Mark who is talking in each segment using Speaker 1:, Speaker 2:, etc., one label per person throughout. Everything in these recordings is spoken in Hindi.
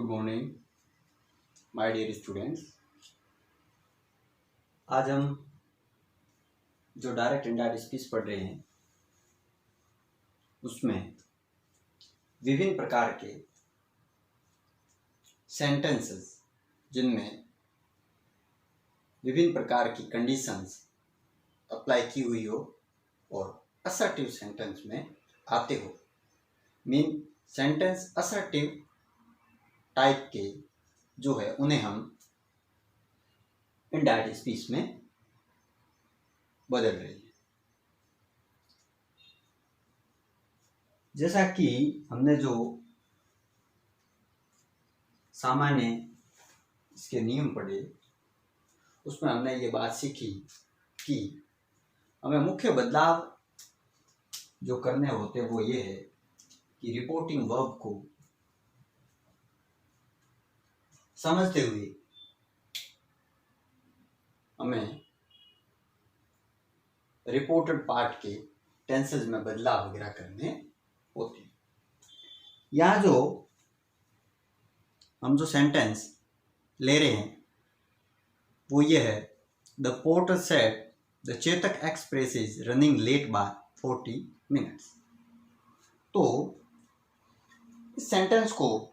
Speaker 1: Good morning my dear students. आज हम जो डायरेक्ट इनडायरेक्ट स्पीच पढ़ रहे हैं उसमें विभिन्न प्रकार के सेंटेंसेस जिनमें विभिन्न प्रकार की कंडीशंस अप्लाई की हुई हो और असर्टिव सेंटेंस में आते हो, मीन सेंटेंस असर्टिव टाइप के जो है उन्हें हम इनडायरेक्ट स्पीच में बदल रहे हैं। जैसा कि हमने जो सामान्य इसके नियम पढ़े उसमें हमने ये बात सीखी कि हमें मुख्य बदलाव जो करने होते वो ये है कि रिपोर्टिंग वर्ब को समझते हुए हमें रिपोर्टेड पार्ट के टेंसेज में बदलाव वगैरह करने होते हैं। यहाँ जो हम जो सेंटेंस ले रहे हैं वो ये है, the porter said the Chetak express is running late by 40 minutes. तो इस सेंटेंस को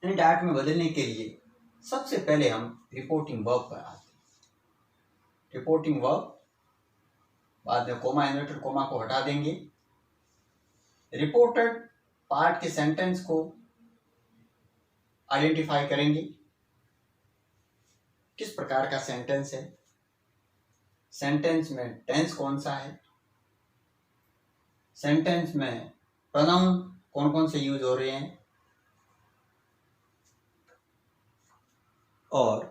Speaker 1: इनडायरेक्ट में बदलने के लिए सबसे पहले हम रिपोर्टिंग वर्ब पर आते हैं। रिपोर्टिंग वर्ब बाद में कोमा इन्वर्टेड कोमा को हटा देंगे। रिपोर्टेड पार्ट के सेंटेंस को आइडेंटिफाई करेंगे, किस प्रकार का सेंटेंस है, सेंटेंस में टेंस कौन सा है, सेंटेंस में प्रोनाउन कौन कौन से यूज हो रहे हैं और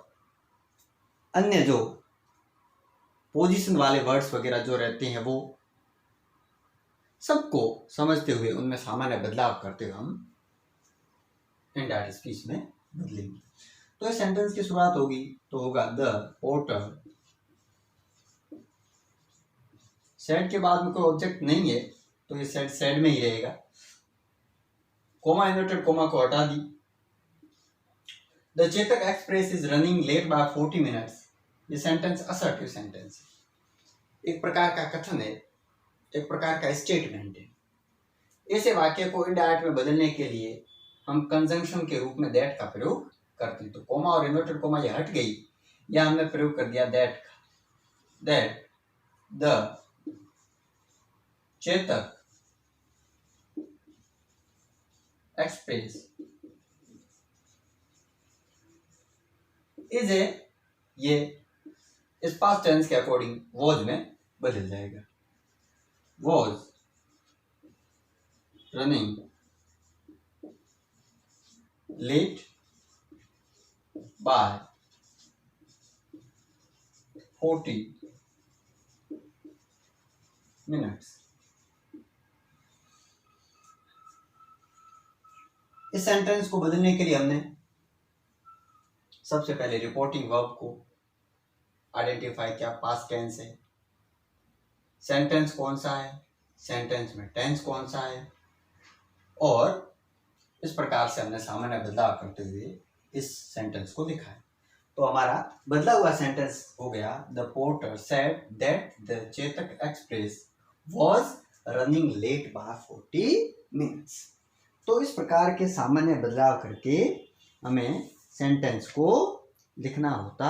Speaker 1: अन्य जो पोजीशन वाले वर्ड्स वगैरह जो रहते हैं वो सबको समझते हुए उनमें सामान्य बदलाव करते हुए हम इनडायरेक्ट स्पीच में बदलेंगे। तो इस सेंटेंस की शुरुआत होगी तो होगा द पोर्टर सेड के बाद में कोई ऑब्जेक्ट नहीं है तो ये सेड सेड में ही रहेगा। कोमा इन्वर्टेड कोमा को हटा दी। The Chetak express is running late by 40 minutes. ये सेंटेंस असर्टिव सेंटेंस है, एक प्रकार का कथन है, एक प्रकार का स्टेटमेंट है। ऐसे वाक्य को इनडायरेक्ट में बदलने के लिए हम कंजंक्शन के रूप में दैट का प्रयोग करते हैं। तो कोमा और इन्वर्टेड कोमा ये हट गई, या हमने प्रयोग कर दिया दैट का। That the Chetak express is a, ये इस पास्ट टेंस के अकॉर्डिंग वॉज में बदल जाएगा। Was running late by 40 minutes. इस सेंटेंस को बदलने के लिए हमने सबसे पहले रिपोर्टिंग वर्ब को आइडेंटिफाई किया, पास्ट टेंस है, सेंटेंस कौन सा है, सेंटेंस में टेंस कौन सा है, और इस प्रकार से हमने सामान्य बदलाव करते हुए इस सेंटेंस को लिखा है। तो हमारा बदला हुआ सेंटेंस हो गया, the porter said that the Chetak express was running late by 40 minutes. तो इस प्रकार के सामान्य बदलाव करके हमें सेंटेंस को लिखना होता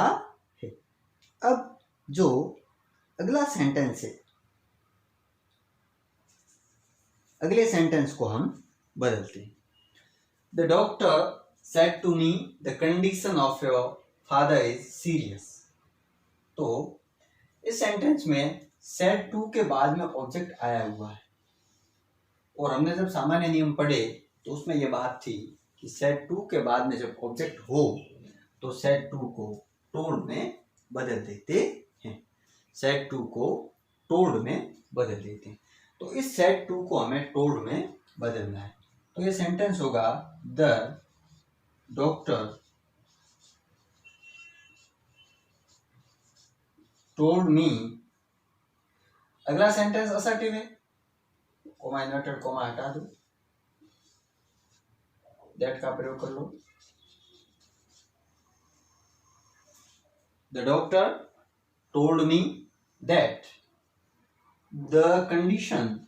Speaker 1: है। अब जो अगला सेंटेंस है, अगले सेंटेंस को हम बदलते हैं। The doctor said to me the condition of your father is serious. तो इस सेंटेंस में सेड टू के बाद में ऑब्जेक्ट आया हुआ है, और हमने जब सामान्य नियम पढ़े तो उसमें यह बात थी कि सेड टू के बाद में जब ऑब्जेक्ट हो तो सेड टू को टोल्ड में बदल देते हैं। सेड टू को टोल्ड में बदल देते हैं। तो इस सेड टू को हमें टोल्ड में बदलना है। तो ये सेंटेंस होगा, द डॉक्टर टोल्ड मी। अगला सेंटेंस असर्टिव है, कोमा इन्वर्टेड कोमा हटा दो। दैट का प्रयोग कर लो। The doctor told me that the condition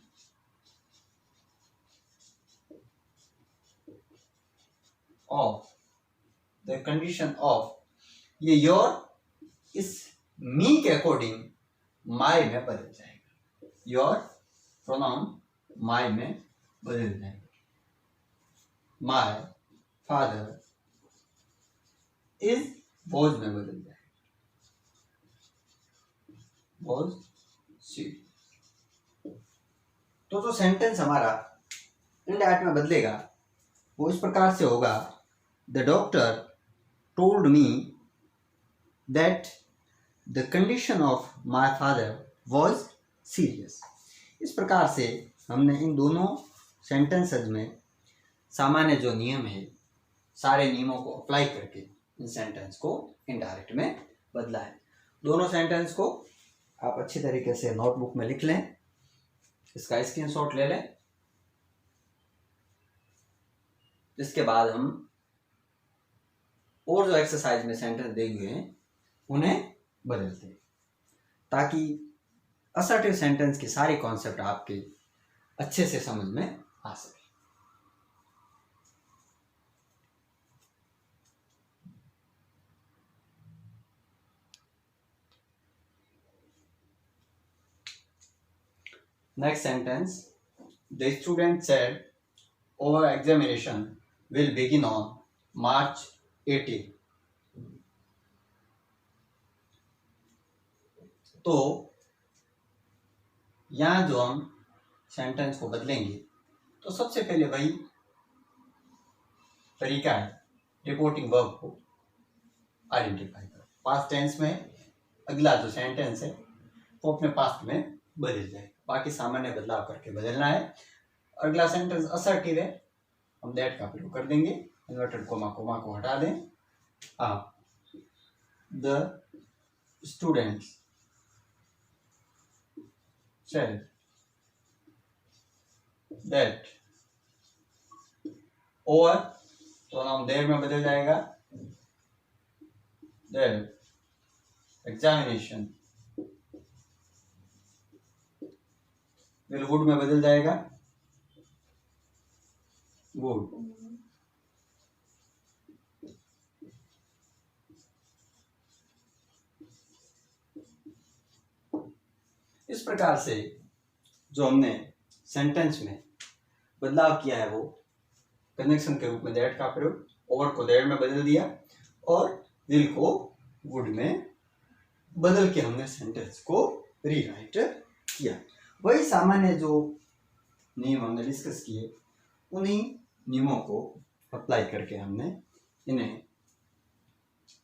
Speaker 1: of ये योर इस मी के अकॉर्डिंग माई में बदल जाएगा। योर प्रोनाउन माई में बदल जाएगा। माई फादर इज वॉज में बदल जाएगा। वॉज सी। तो जो सेंटेंस हमारा इनडायरेक्ट में बदलेगा वो इस प्रकार से होगा, the doctor told me that the condition of my father was serious. इस प्रकार से हमने इन दोनों सेंटेंसेज में सामान्य जो नियम है सारे नियमों को अप्लाई करके इन सेंटेंस को इनडायरेक्ट में बदला है। दोनों सेंटेंस को आप अच्छी तरीके से नोटबुक में लिख लें, इसका स्क्रीनशॉट ले लें। इसके बाद हम और जो एक्सरसाइज में सेंटेंस दिए हुए हैं उन्हें बदलते हैं, ताकि असर्टिव सेंटेंस की सारी कॉन्सेप्ट आपके अच्छे से समझ में आ सके। Next sentence, the student said our examination will begin on March 18. तो यहाँ जो हम सेंटेंस को बदलेंगे तो सबसे पहले वही तरीका है, रिपोर्टिंग वर्ब को आइडेंटिफाई करो। पास्ट टेंस में अगला जो सेंटेंस है वो अपने पास्ट में बदल जाए, बाकी सामान्य बदलाव करके बदलना है। अगला सेंटेंस असर्टिव है, हम दैट का प्रयोग कर देंगे। इन्वर्टेड कोमा को हटा दें। आप द स्टूडेंट्स said that और प्रोनाउन देयर में बदल जाएगा, their examination will would में बदल जाएगा, would। इस प्रकार से जो हमने सेंटेंस में बदलाव किया है वो कनेक्शन के रूप में दैट का प्रयोग, ओवर को देयर में बदल दिया और विल को वुड में बदल के हमने सेंटेंस को रीराइट किया। वही सामान्य जो नियम हमने डिस्कस किए उन्हीं नियमों को अप्लाई करके हमने इन्हें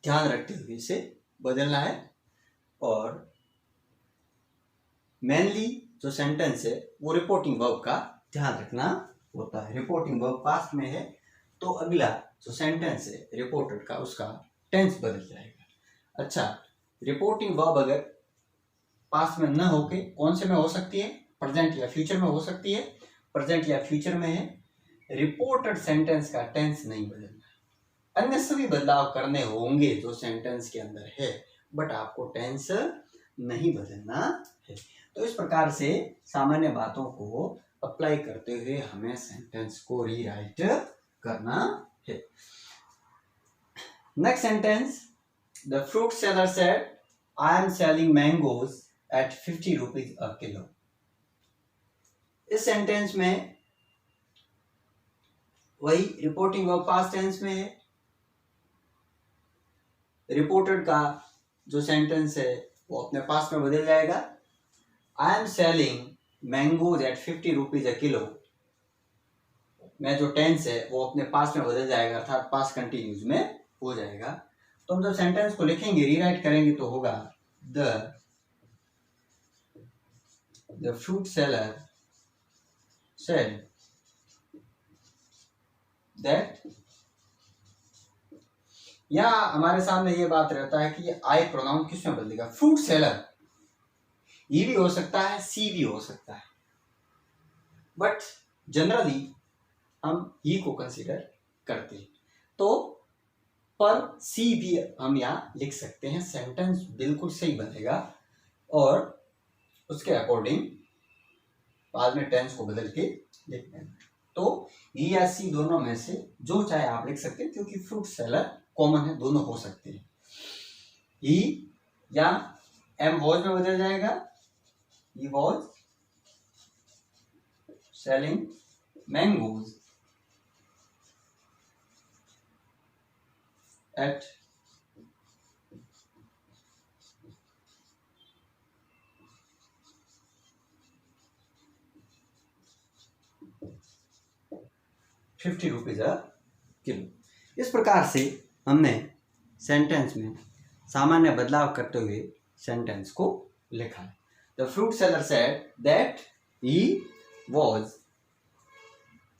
Speaker 1: ध्यान रखते हुए इसे बदलना है। और मेनली जो सेंटेंस है वो रिपोर्टिंग वर्ब का ध्यान रखना होता है। रिपोर्टिंग वर्ब पास्ट में है तो अगला जो सेंटेंस है रिपोर्टेड का उसका टेंस बदल जाएगा। अच्छा, रिपोर्टिंग वर्ब अगर पास्ट में न होके कौन से में हो सकती है? प्रेजेंट या फ्यूचर में हो सकती है। प्रेजेंट या फ्यूचर में है, रिपोर्टेड सेंटेंस का टेंस नहीं बदलना। अन्य सभी बदलाव करने होंगे जो सेंटेंस के अंदर है, बट आपको टेंस नहीं बदलना है। तो इस प्रकार से सामान्य बातों को अप्लाई करते हुए हमें सेंटेंस को रीराइट करना है। Next sentence, the fruit seller said I am selling mangoes eight 50 rupees a kilo. इस सेंटेंस में वही रिपोर्टिंग वर्ब पास्ट टेंस में है। रिपोर्टेड का जो सेंटेंस है वो अपने पास्ट में बदल जाएगा। I am selling mangoes eight 50 rupees a kilo में जो टेंस है वो अपने पास्ट में बदल जाएगा, अर्थात पास्ट कंटिन्यूज में हो जाएगा। तो हम जब सेंटेंस को लिखेंगे रीराइट करेंगे तो होगा the fruit seller said that. यहाँ हमारे सामने ये बात रहता है कि आई प्रोनाउन किस में बदलेगा? फ्रूट सेलर ये भी हो सकता है, सी भी हो सकता है, बट जनरली हम ही को कंसीडर करते हैं। तो पर सी भी हम यहाँ लिख सकते हैं, सेंटेंस बिल्कुल सही बनेगा और उसके अकॉर्डिंग बाद में टेंस को बदल के लिखना है। तो ई या सी दोनों में से जो चाहे आप लिख सकते हैं, क्योंकि फ्रूट सेलर कॉमन है, दोनों हो सकते हैं। ही या एम वॉज में बदल जाएगा, he was selling mangoes eight ₹50 a kilo. इस प्रकार से हमने सेंटेंस में सामान्य बदलाव करते हुए सेंटेंस को लिखा है। The fruit seller said that he was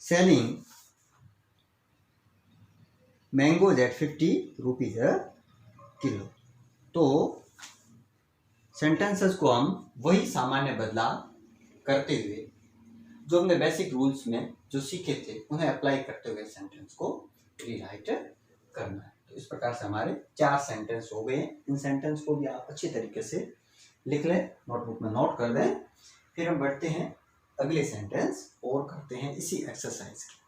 Speaker 1: selling mangoes eight ₹50 a kilo. तो सेंटेंसेस को हम वही सामान्य बदलाव करते हुए जो हमने बेसिक रूल्स में जो सीखे थे उन्हें अप्लाई करते हुए सेंटेंस को रीराइट करना है। तो इस प्रकार से हमारे 4 सेंटेंस हो गए। इन सेंटेंस को भी आप अच्छी तरीके से लिख लें, नोटबुक में नोट कर दें। फिर हम बढ़ते हैं अगले सेंटेंस और करते हैं इसी एक्सरसाइज की।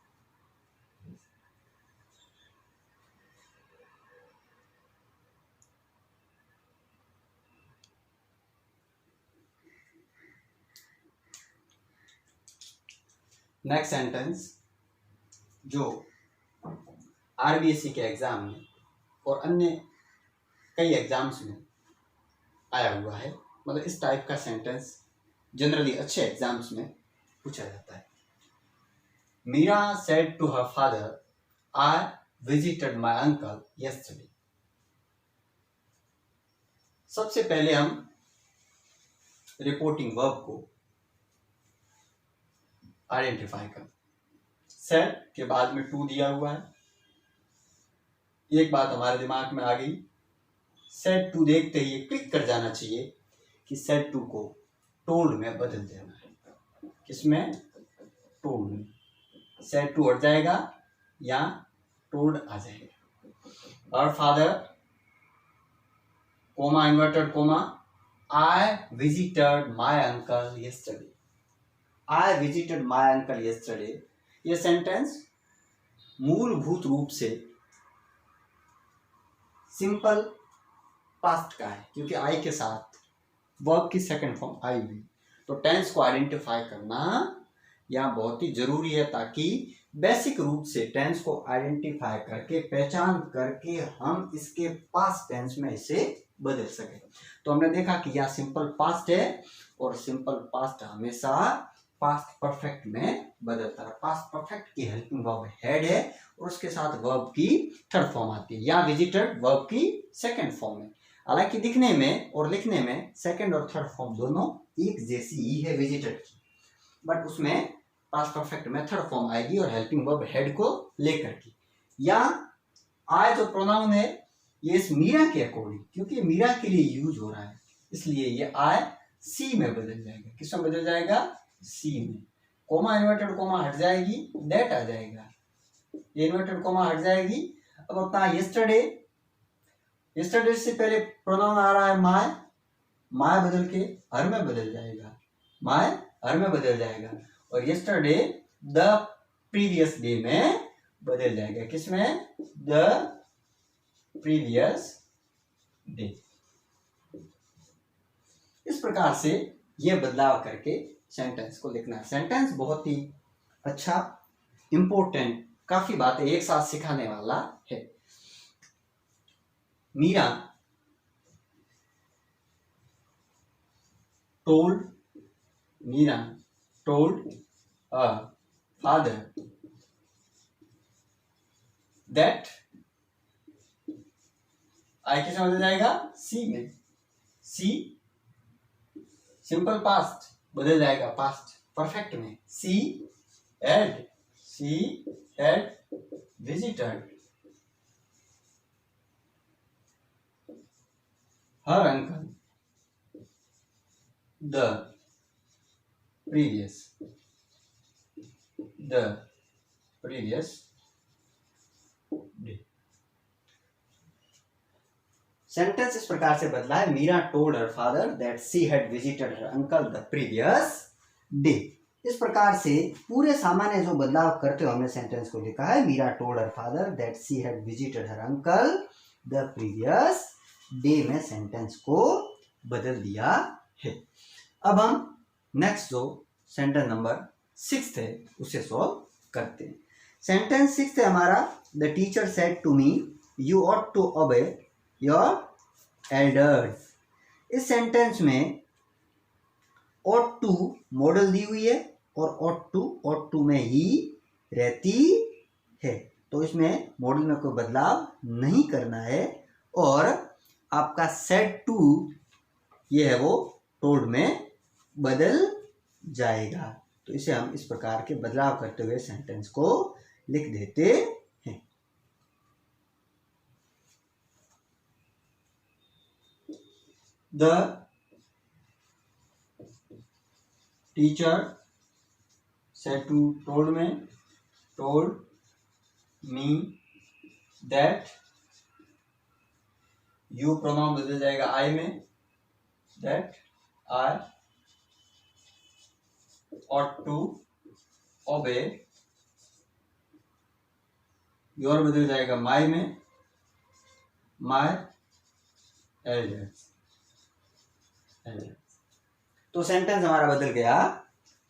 Speaker 1: नेक्स्ट सेंटेंस जो आरबीएससी के एग्जाम में और अन्य कई एग्जाम्स में आया हुआ है, मतलब इस टाइप का सेंटेंस जनरली अच्छे एग्जाम्स में पूछा जाता है। Meera said to her father, I visited my uncle yesterday. सबसे पहले हम रिपोर्टिंग वर्ब को आइडेंटिफाई कर। सेड के बाद में टू दिया हुआ है। एक बात हमारे दिमाग में आ गई, सेड टू देखते ही क्लिक कर जाना चाहिए कि सेड टू को टोल्ड में बदल देना है। किसमें? टोल्ड में। सेड टू हट जाएगा या टोल्ड आ जाएगा। और father coma inverted coma, I visited my uncle yesterday. I visited my uncle yesterday, ये सेंटेंस मूलभूत रूप से सिंपल पास्ट का है, क्योंकि आई के साथ वर्ब की सेकंड फॉर्म आई हुई। तो टेंस को आइडेंटिफाई करना यहाँ बहुत ही जरूरी है, ताकि बेसिक रूप से टेंस को आइडेंटिफाई करके पहचान करके हम इसके पास्ट टेंस में इसे बदल सके। तो हमने देखा कि यह सिंपल पास्ट है और सिंपल पास्ट हमेशा पास्ट परफेक्ट में बदलता है। पास्ट परफेक्ट की हेल्पिंग वर्ब हेड है और उसके साथ वर्ब की थर्ड फॉर्म आती है। यहाँ विजिटेड वर्ब की सेकंड फॉर्म है। हालांकि दिखने में और लिखने में सेकंड और थर्ड फॉर्म दोनों एक जैसी ही है विजिटेड की, बट उसमें पास्ट परफेक्ट में थर्ड फॉर्म आएगी और हेल्पिंग वर्ब हेड को लेकर की। या आई जो प्रोनाउन है ये इस मीरा के अकॉर्डिंग, क्योंकि मीरा के लिए यूज हो रहा है, इसलिए ये आई सी में बदल जाएगा। किस में बदल जाएगा? सी में। कोमा इन्वर्टेड कोमा हट जाएगी, दैट आ जाएगा। इन्वर्टेड कोमा हट जाएगी। अब अपना यस्टरडे, यस्टरडे से पहले प्रोनाउन आ रहा है माय, माय बदल के हर में बदल जाएगा, माय हर में बदल जाएगा। और यस्टरडे द प्रीवियस डे में बदल जाएगा। किसमें? The previous day. इस प्रकार से यह बदलाव करके सेंटेंस को लिखना है। सेंटेंस बहुत ही अच्छा, इंपॉर्टेंट, काफी बातें एक साथ सिखाने वाला है। Meera told a father that, आई कैसे बदल जाएगा? सी में। सी सिंपल पास्ट बदल जाएगा पास्ट परफेक्ट में। She had visited her uncle the previous sentence इस प्रकार से बदला है, Meera told her father that she had visited her uncle the previous day. इस प्रकार से पूरे सामान्य जो बदलाव करते हुए हमने सेंटेंस को लिखा है, Meera told her father that she had visited her uncle the previous day में सेंटेंस को बदल दिया है। अब हम नेक्स्ट जो सेंटेंस नंबर 6 है उसे सॉल्व करते हैं। सेंटेंस 6 है हमारा, the teacher said to me you ought to obey your elders. इस सेंटेंस में ought to मॉडल दी हुई है और ought to में ही रहती है, तो इसमें मॉडल में कोई बदलाव नहीं करना है और आपका said to ये है वो told में बदल जाएगा। तो इसे हम इस प्रकार के बदलाव करते हुए सेंटेंस को लिख देते हैं। The teacher said to told me that you pronoun बदल जाएगा I में, that I ought to obey, your बदल जाएगा my में, my elders। तो सेंटेंस हमारा बदल गया,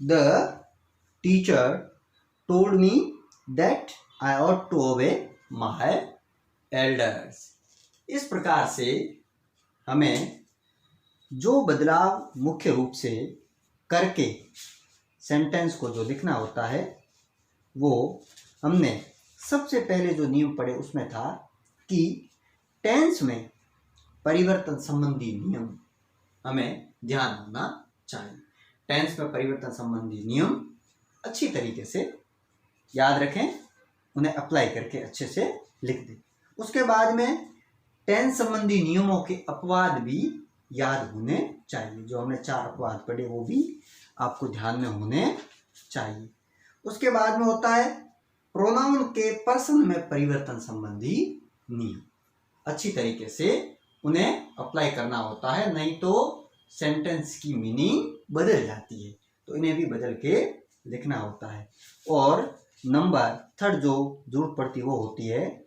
Speaker 1: the teacher told me that I ought to obey my elders. इस प्रकार से हमें जो बदलाव मुख्य रूप से करके सेंटेंस को जो लिखना होता है वो हमने सबसे पहले जो नियम पढ़े उसमें था कि टेंस में परिवर्तन संबंधी नियम हमें ध्यान होना चाहिए। टेंस में परिवर्तन संबंधी नियम अच्छी तरीके से याद रखें, उन्हें अप्लाई करके अच्छे से लिख दें। उसके बाद में टेंस संबंधी नियमों के अपवाद भी याद होने चाहिए। जो हमने 4 अपवाद पढ़े वो भी आपको ध्यान में होने चाहिए। उसके बाद में होता है प्रोनाउन के पर्सन में परिवर्तन संबंधी नियम, अच्छी तरीके से उन्हें अप्लाई करना होता है, नहीं तो सेंटेंस की मीनिंग बदल जाती है, तो इन्हें भी बदल के लिखना होता है। और नंबर 3 जो जरूरत पड़ती है वो होती है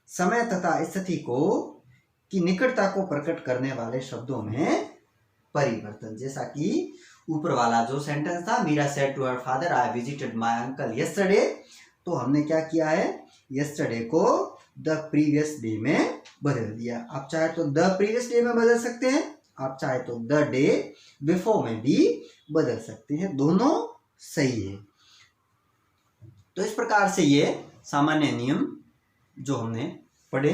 Speaker 1: समय तथा स्थिति को की निकटता को प्रकट करने वाले शब्दों में परिवर्तन। जैसा कि ऊपर वाला जो सेंटेंस था, Meera said to her father I visited my uncle yesterday, तो हमने क्या किया है, यस्टरडे को द प्रीवियस डे में बदल दिया। आप चाहे तो द प्रीवियस डे में बदल सकते हैं, आप चाहे तो द डे बिफोर में भी बदल सकते हैं, दोनों सही है। तो इस प्रकार से ये सामान्य नियम जो हमने पढ़े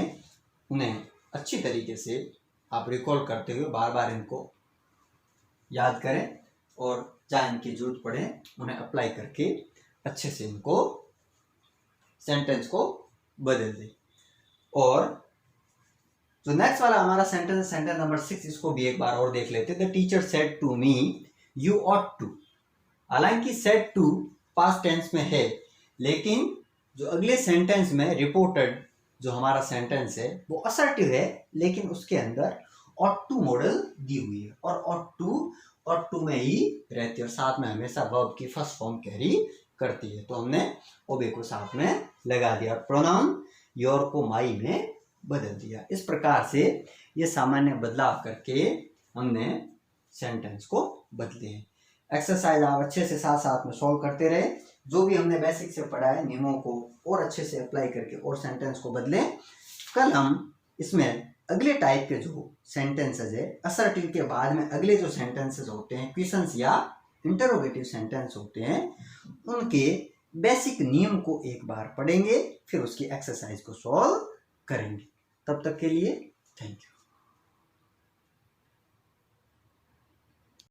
Speaker 1: उन्हें अच्छी तरीके से आप रिकॉल करते हुए बार बार इनको याद करें और जहाँ इनकी जरूरत पड़े उन्हें अप्लाई करके अच्छे से इनको सेंटेंस को बदल दें। और जो नेक्स्ट वाला हमारा सेंटेंस नंबर 6, इसको भी एक बार और देख लेते हैं। The teacher said to me you ought to. हालांकि सेड टू पास्ट टेंस में है, लेकिन जो अगले सेंटेंस में रिपोर्टेड जो हमारा सेंटेंस है वो असर्टिव है, लेकिन उसके अंदर ऑट टू मॉडल दी हुई है और ऑट टू में ही रहती है और साथ में हमेशा वर्ब की फर्स्ट फॉर्म कैरी करती है। तो हमने ओबे को साथ में लगा दिया और प्रोनाउन योर को माई में बदल दिया। इस प्रकार से ये सामान्य बदलाव करके हमने सेंटेंस को बदले हैं। एक्सरसाइज आप अच्छे से साथ साथ में सॉल्व करते रहे। जो भी हमने बेसिक से पढ़ा है नियमों को और अच्छे से अप्लाई करके और सेंटेंस को बदलें। कल हम इसमें अगले टाइप के जो सेंटेंसेस है, असर्टिव के बाद में अगले जो सेंटेंसेस होते हैं, क्वेश्चंस या इंटरोगेटिव सेंटेंस होते हैं, उनके बेसिक नियम को एक बार पढ़ेंगे, फिर उसकी एक्सरसाइज को सॉल्व करेंगे। तब तक के लिए थैंक यू।